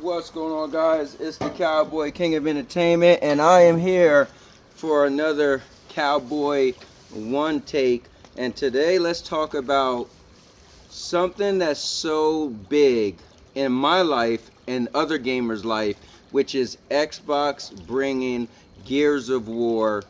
What's going on, guys? It's the Cowboy King of Entertainment, and I am here for another Cowboy One Take. And today, let's talk about something that's so big in my life and other gamers' life, which is Xbox bringing Gears of War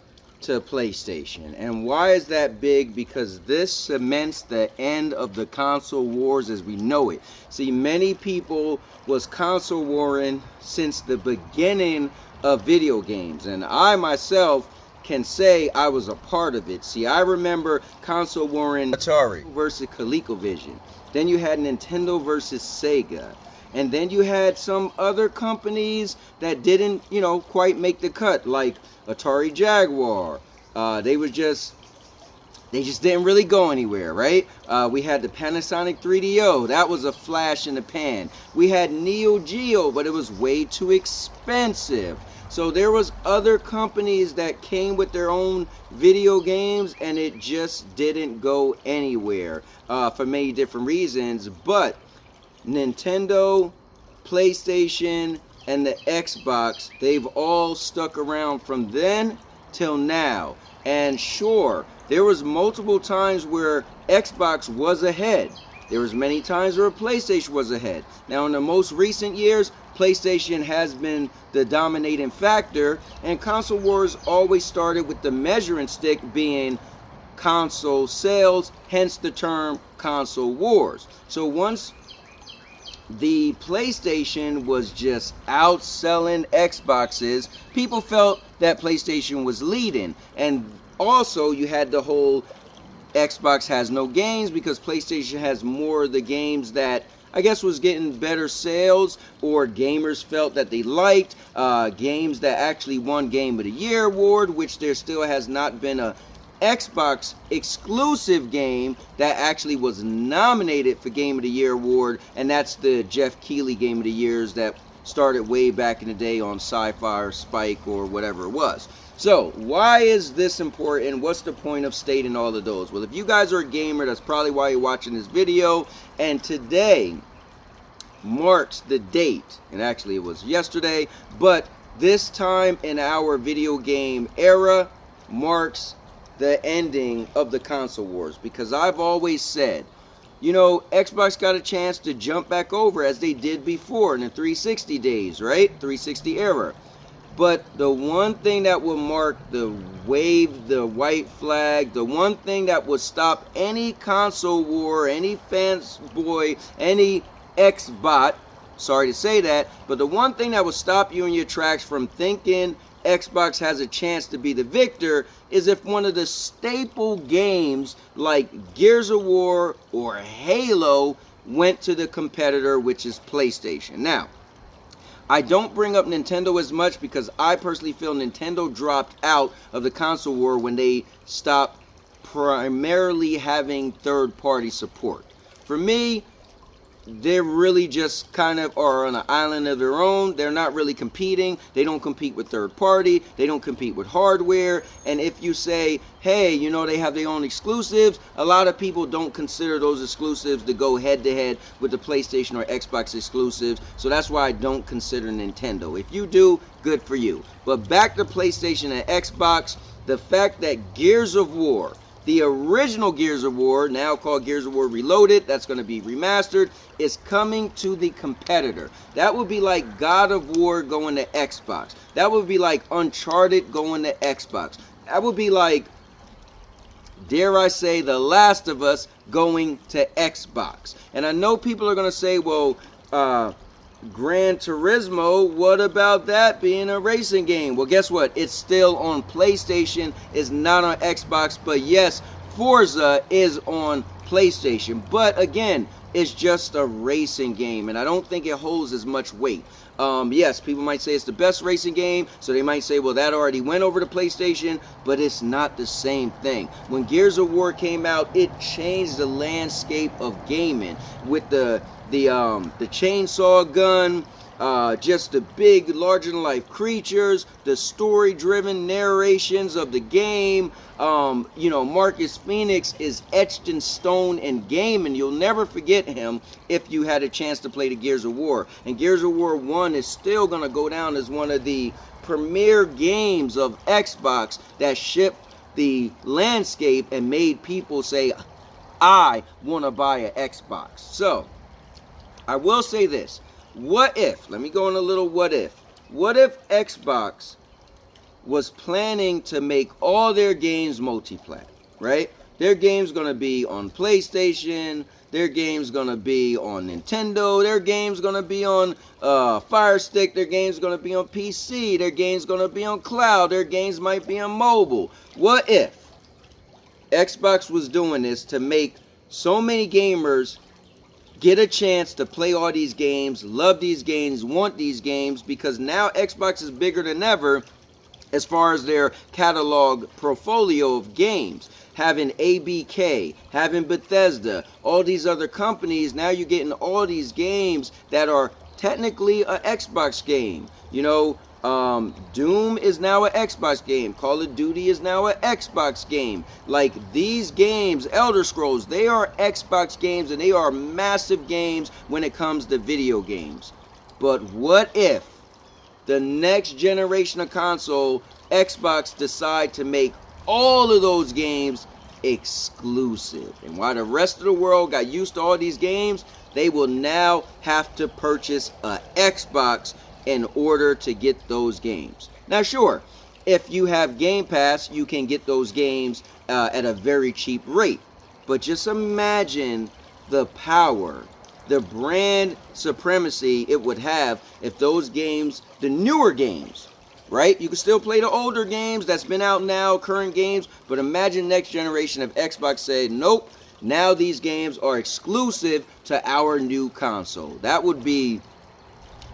to PlayStation. And why is that big? Because this cements the end of the console wars as we know it. See, many people was console warring since the beginning of video games, and I myself can say I was a part of it. See, I remember console warring Atari versus ColecoVision. Then you had Nintendo versus Sega. And then you had some other companies that didn't, quite make the cut, like Atari Jaguar. They just didn't really go anywhere, right? We had the Panasonic 3DO. That was a flash in the pan. We had Neo Geo, but it was way too expensive. So there was other companies that came with their own video games, and it just didn't go anywhere for many different reasons. But Nintendo, PlayStation, and the Xbox, they've all stuck around from then till now. And sure, there was multiple times where Xbox was ahead. There was many times where PlayStation was ahead. Now, in the most recent years, PlayStation has been the dominating factor, and console wars always started with the measuring stick being console sales, hence the term console wars. So once the PlayStation was just outselling Xboxes, people felt that PlayStation was leading. And also you had the whole Xbox has no games because PlayStation has more of the games that I guess was getting better sales, or gamers felt that they liked, games that actually won Game of the Year award, which there still has not been a Xbox exclusive game that actually was nominated for Game of the Year award, and that's the Jeff Keighley Game of the Years that started way back in the day on Sci-Fi or Spike or whatever it was. So why is this important? What's the point of stating all of those? Well, if you guys are a gamer, that's probably why you're watching this video. And today marks the date, and actually it was yesterday, but this time in our video game era marks the ending of the console wars, because I've always said, Xbox got a chance to jump back over as they did before in the 360 days, right? 360 era. But the one thing that will mark the wave, the white flag, the one thing that would stop any console war, any fanboy, any Xbot, sorry to say that, but the one thing that would stop you in your tracks from thinking Xbox has a chance to be the victor is if one of the staple games like Gears of War or Halo went to the competitor, which is PlayStation. Now, I don't bring up Nintendo as much because I personally feel Nintendo dropped out of the console war when they stopped primarily having third-party support. For me, they're really just kind of are on an island of their own. They're not really competing. They don't compete with third party. They don't compete with hardware. And if you say, hey, they have their own exclusives, a lot of people don't consider those exclusives to go head to head with the PlayStation or Xbox exclusives. So that's why I don't consider Nintendo. If you do, good for you. But back to PlayStation and Xbox, the fact that Gears of War, the original Gears of War, now called Gears of War Reloaded, that's going to be remastered, is coming to the competitor. That would be like God of War going to Xbox. That would be like Uncharted going to Xbox. That would be like, dare I say, The Last of Us going to Xbox. And I know people are going to say, well, Gran Turismo, what about that being a racing game? Well, guess what? It's still on PlayStation. It's not on Xbox. But yes, Forza is on PlayStation. But again, it's just a racing game, and I don't think it holds as much weight. Yes, people might say it's the best racing game, so they might say, well, that already went over to PlayStation, but it's not the same thing. When Gears of War came out, it changed the landscape of gaming with the the chainsaw gun, just the big, larger-than-life creatures, the story-driven narrations of the game. Marcus Phoenix is etched in stone in game, and you'll never forget him if you had a chance to play the Gears of War. And Gears of War 1 is still going to go down as one of the premier games of Xbox that shipped the landscape and made people say, I want to buy an Xbox. So, I will say this. What if, let me go on a little what if Xbox was planning to make all their games multi-plat, right? Their game's going to be on PlayStation, their game's going to be on Nintendo, their game's going to be on Fire Stick, their game's going to be on PC, their game's going to be on cloud, their games might be on mobile. What if Xbox was doing this to make so many gamers get a chance to play all these games, love these games, want these games, because now Xbox is bigger than ever as far as their catalog portfolio of games. Having ABK, having Bethesda, all these other companies, now you're getting all these games that are technically an Xbox game. Doom is now an Xbox game. Call of Duty is now an Xbox game. Like, these games, Elder Scrolls, they are Xbox games, and they are massive games when it comes to video games. But what if the next generation of console, Xbox, decide to make all of those games exclusive? And while the rest of the world got used to all these games, they will now have to purchase an Xbox in order to get those games. Now, sure, if you have Game Pass, you can get those games at a very cheap rate. But just imagine the power, the brand supremacy it would have if those games, the newer games, right? You can still play the older games that's been out now, current games, but imagine next generation if Xbox said, nope, now these games are exclusive to our new console. That would be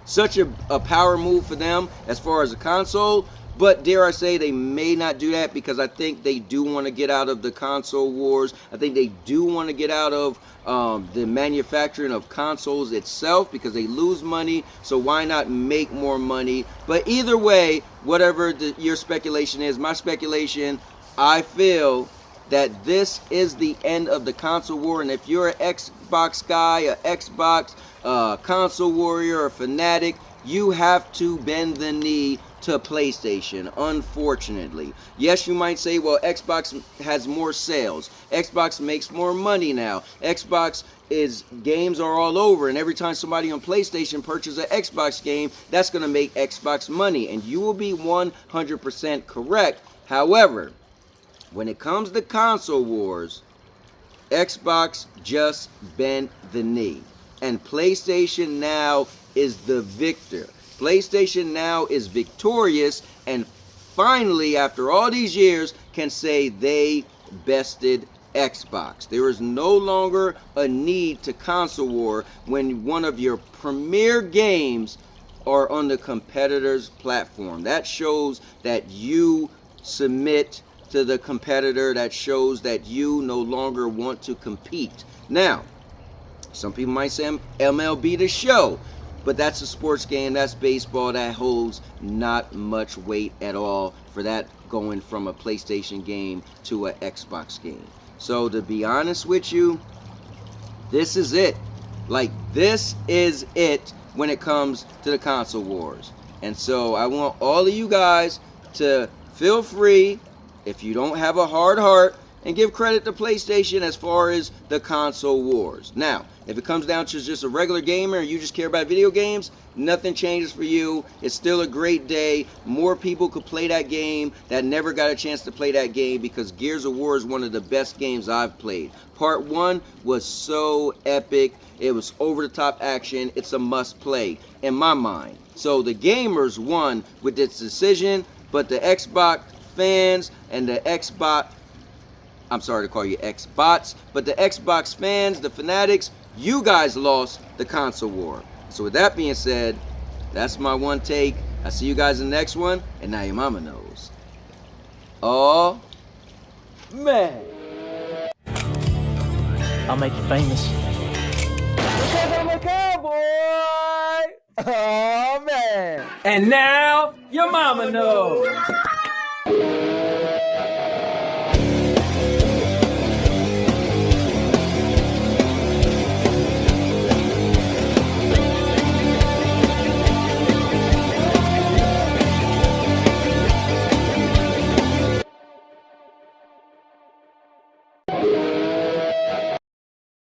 such a power move for them as far as a console. But dare I say, they may not do that, because I think they do want to get out of the console wars. I think they do want to get out of the manufacturing of consoles itself, because they lose money. So why not make more money? But either way, whatever your speculation is, my speculation, I feel that this is the end of the console war. And if you're an Xbox guy, an Xbox console warrior, or fanatic, you have to bend the knee to PlayStation, unfortunately. Yes, you might say, well, Xbox has more sales. Xbox makes more money now. Xbox games are all over, and every time somebody on PlayStation purchases an Xbox game, that's going to make Xbox money. And you will be 100% correct. However, when it comes to console wars, Xbox just bent the knee. And PlayStation now is the victor. PlayStation now is victorious, and finally, after all these years, can say they bested Xbox. There is no longer a need to console war when one of your premier games are on the competitor's platform. That shows that you submit to the competitor. That shows that you no longer want to compete. Now, some people might say MLB The Show, but that's a sports game, that's baseball, that holds not much weight at all for that going from a PlayStation game to an Xbox game. So to be honest with you, this is it. Like, this is it when it comes to the console wars. And so I want all of you guys to feel free, if you don't have a hard heart, and give credit to PlayStation as far as the console wars. Now, if it comes down to just a regular gamer and you just care about video games, nothing changes for you. It's still a great day. More people could play that game that never got a chance to play that game, because Gears of War is one of the best games I've played. Part 1 was so epic. It was over-the-top action. It's a must-play in my mind. So the gamers won with this decision, but the Xbox fans and the I'm sorry to call you Xbots, but the Xbox fans, the fanatics, you guys lost the console war. So with that being said, that's my one take. I'll see you guys in the next one, and now your mama knows. Oh, man. I'll make you famous. What's up, boy. Oh, man. And now, your mama knows.